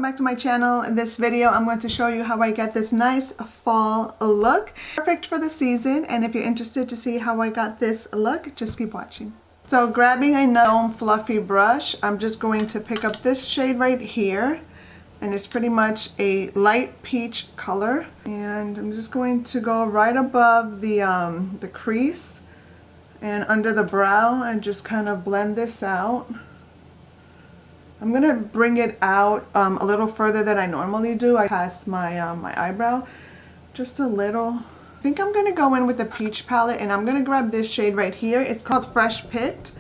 Welcome back to my channel. In this video, I'm going to show you how I get this nice fall look. Perfect for the season, and if you're interested to see how I got this look, just keep watching. So grabbing a foam fluffy brush, I'm just going to pick up this shade right here, and it's pretty much a light peach color. And I'm just going to go right above the crease and under the brow and just kind of blend this out. I'm gonna bring it out a little further than I normally do. I pass my my eyebrow just a little. I think I'm gonna go in with the peach palette, and I'm gonna grab this shade right here. It's called Fresh Picked,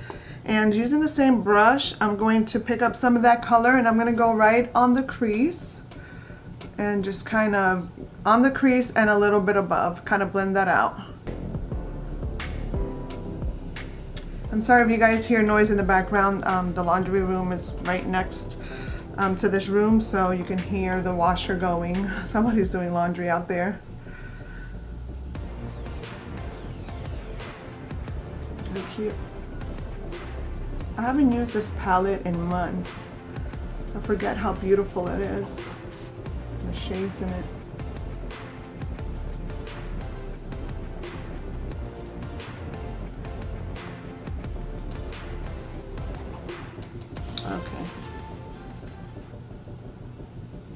and using the same brush, I'm going to pick up some of that color, and I'm gonna go right on the crease and just kind of on the crease and a little bit above, kind of blend that out. I'm sorry if you guys hear noise in the background. The laundry room is right next to this room, so you can hear the washer going. Somebody's doing laundry out there. Very cute. I haven't used this palette in months. I forget how beautiful it is. The shades in it. Okay.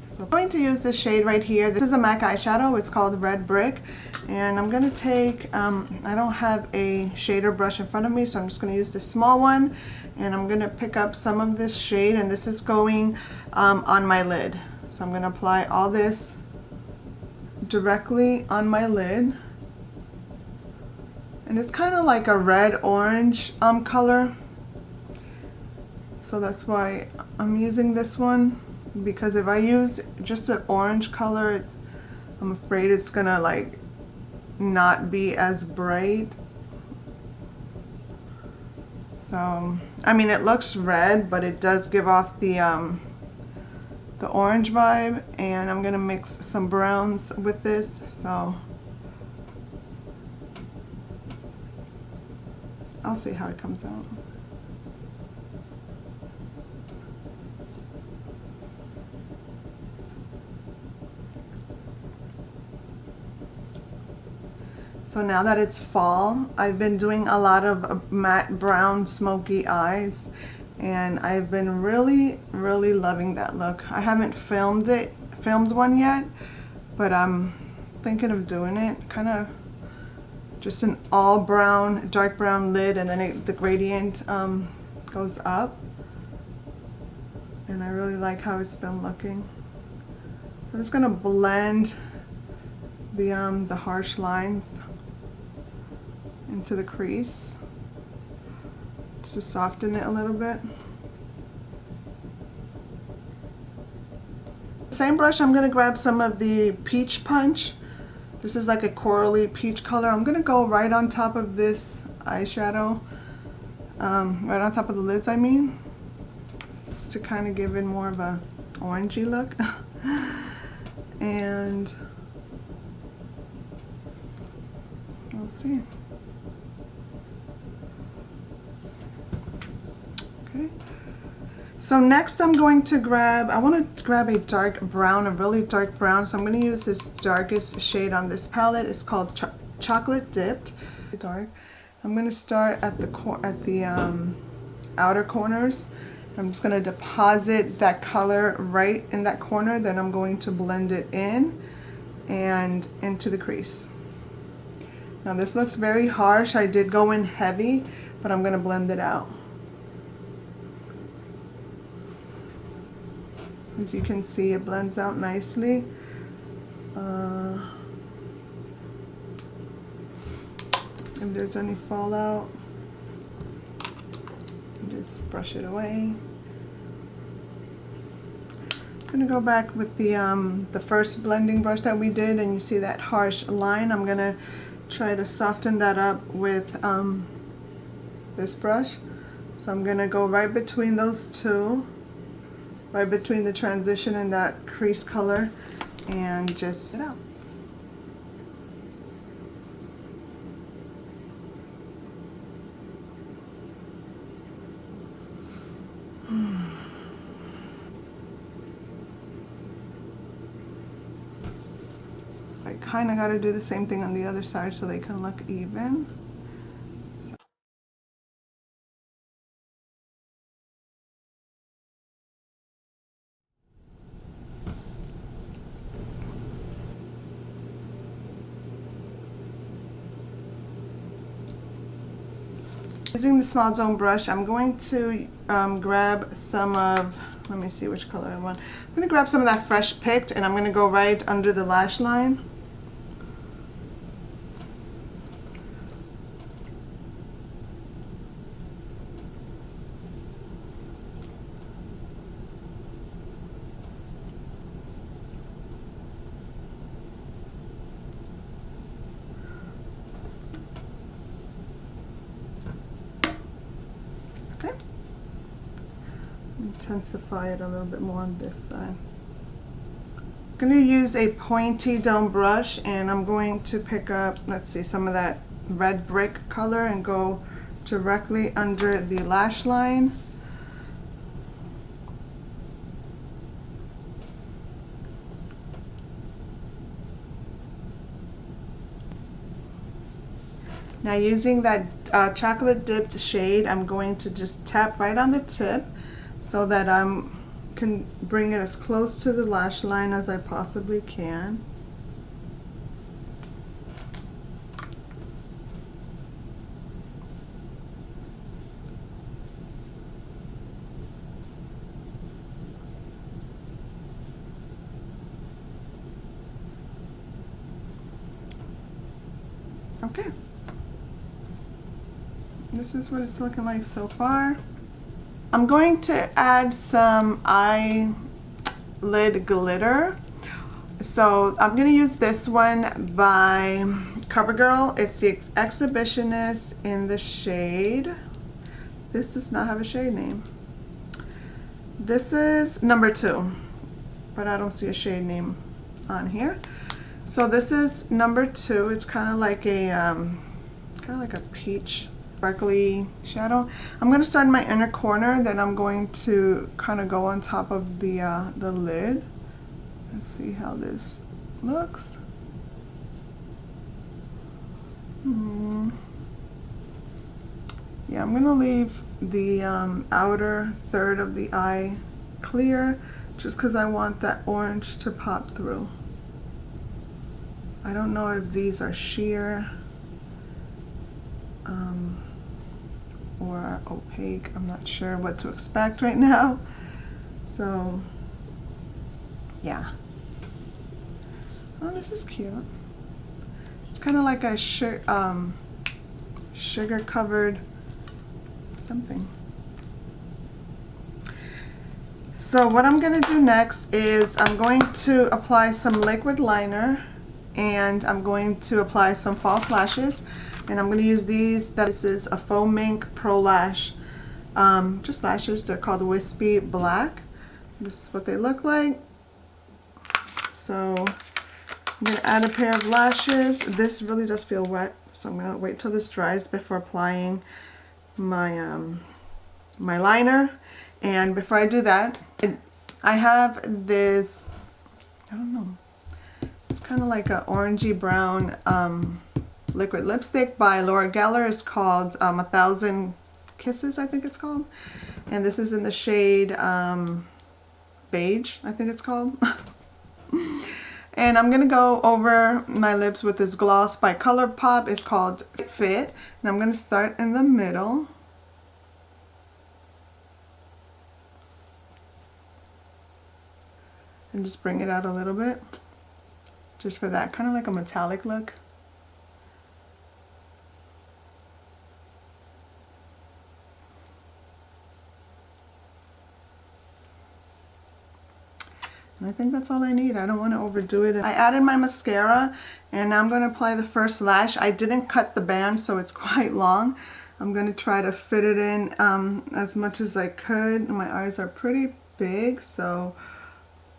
So I'm going to use this shade right here. This is a MAC eyeshadow. It's called Red Brick. And I'm going to take, I don't have a shader brush in front of me, so I'm just going to use this small one. And I'm going to pick up some of this shade, and this is going on my lid. So I'm going to apply all this directly on my lid. And it's kind of like a red-orange color. So that's why I'm using this one, because if I use just an orange color, I'm afraid it's gonna like not be as bright. So I mean, it looks red, but it does give off the orange vibe. And I'm gonna mix some browns with this, so I'll see how it comes out. So now that it's fall, I've been doing a lot of matte brown smoky eyes, and I've been really loving that look. I haven't filmed one yet, but I'm thinking of doing it. Kind of just an all brown, dark brown lid, and then the gradient goes up. And I really like how it's been looking. I'm just gonna blend the harsh lines into the crease just to soften it a little bit. Same brush, I'm going to grab some of the Peach Punch. This is like a corally peach color. I'm going to go right on top of this eyeshadow, right on top of the lids, I mean, just to kind of give it more of a orangey look. And we'll see. Okay. So next I'm going to grab, I want to grab a dark brown, a really dark brown. So I'm going to use this darkest shade on this palette. It's called Chocolate Dipped. Dark. I'm going to start at the outer corners. I'm just going to deposit that color right in that corner. Then I'm going to blend it in and into the crease. Now this looks very harsh. I did go in heavy, but I'm going to blend it out. As you can see, it blends out nicely. If there's any fallout, just brush it away. I'm going to go back with the first blending brush that we did, and you see that harsh line. I'm going to try to soften that up with this brush. So I'm going to go right between those two, right between the transition and that crease color, and just sit out. I kind of got to do the same thing on the other side so they can look even. So. Using the small zone brush, I'm going to grab some of, let me see which color I want. I'm going to grab some of that Fresh Picked, and I'm going to go right under the lash line. Intensify it a little bit more on this side. I'm going to use a pointy down brush, and I'm going to pick up, let's see, some of that red brick color and go directly under the lash line. Now using that chocolate dipped shade, I'm going to just tap right on the tip so that I can bring it as close to the lash line as I possibly can. Okay. This is what it's looking like so far. I'm going to add some eyelid glitter. So I'm going to use this one by CoverGirl. It's the Exhibitionist in the shade. This does not have a shade name. This is number 2, but I don't see a shade name on here. So this is number 2. It's kind of like a peach sparkly shadow. I'm going to start in my inner corner, then I'm going to kind of go on top of the lid. Let's see how this looks. Yeah, I'm going to leave the outer third of the eye clear just because I want that orange to pop through. I don't know if these are sheer or opaque. I'm not sure what to expect right now. So, yeah. Oh, this is cute. It's kind of like a sugar covered something. So what I'm going to do next is I'm going to apply some liquid liner, and I'm going to apply some false lashes, and I'm going to use these. This is a Faux Mink Pro Lash, just lashes. They're called Wispy Black. This is what they look like. So I'm going to add a pair of lashes. This really does feel wet, so I'm going to wait till this dries before applying my my liner. And before I do that, I have this, I don't know, it's kind of like a orangey brown liquid lipstick by Laura Geller. It's called 1,000 Kisses, I think it's called. And this is in the shade beige, I think it's called. And I'm going to go over my lips with this gloss by ColourPop. It's called Fit. And I'm going to start in the middle. And just bring it out a little bit. Just for that kind of like a metallic look. I think that's all I need. I don't want to overdo it. I added my mascara, and now I'm going to apply the first lash. I didn't cut the band, so it's quite long. I'm going to try to fit it in as much as I could. My eyes are pretty big, so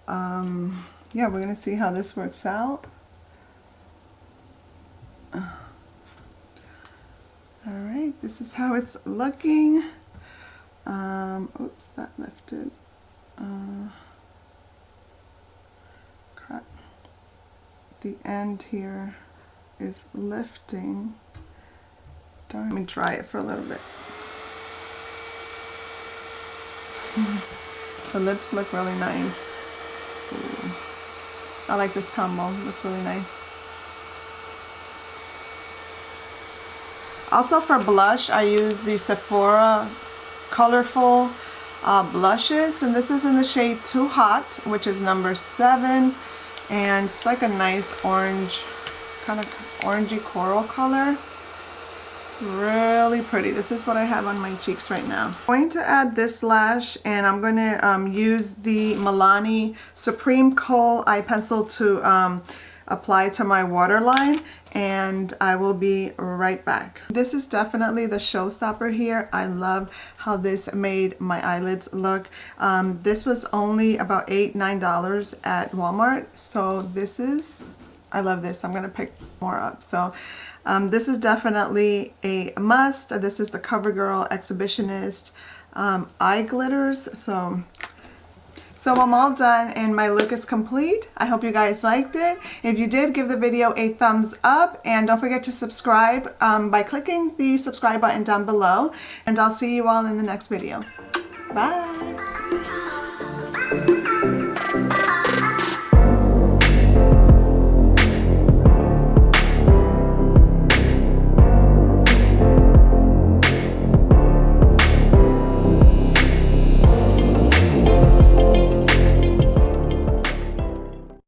yeah, we're going to see how this works out. Alright, this is how it's looking. Oops, that lifted. the end here is lifting. Let me try it for a little bit. The lips look really nice. Ooh. I like this combo, it looks really nice. Also for blush, I use the Sephora colorful blushes, and this is in the shade Too Hot, which is number 7, and it's like a nice orange, kind of orangey coral color. It's really pretty. This is what I have on my cheeks right now. I'm going to add this lash, and I'm going to use the Milani Supreme Kohl eye pencil to apply to my waterline, and I will be right back. This is definitely the showstopper here. I love how this made my eyelids look. This was only about $8–9 at Walmart, so this is, I love this. I'm gonna pick more up. So this is definitely a must. This is the CoverGirl Exhibitionist eye glitters. So I'm all done and my look is complete. I hope you guys liked it. If you did, give the video a thumbs up, and don't forget to subscribe by clicking the subscribe button down below, and I'll see you all in the next video. Bye!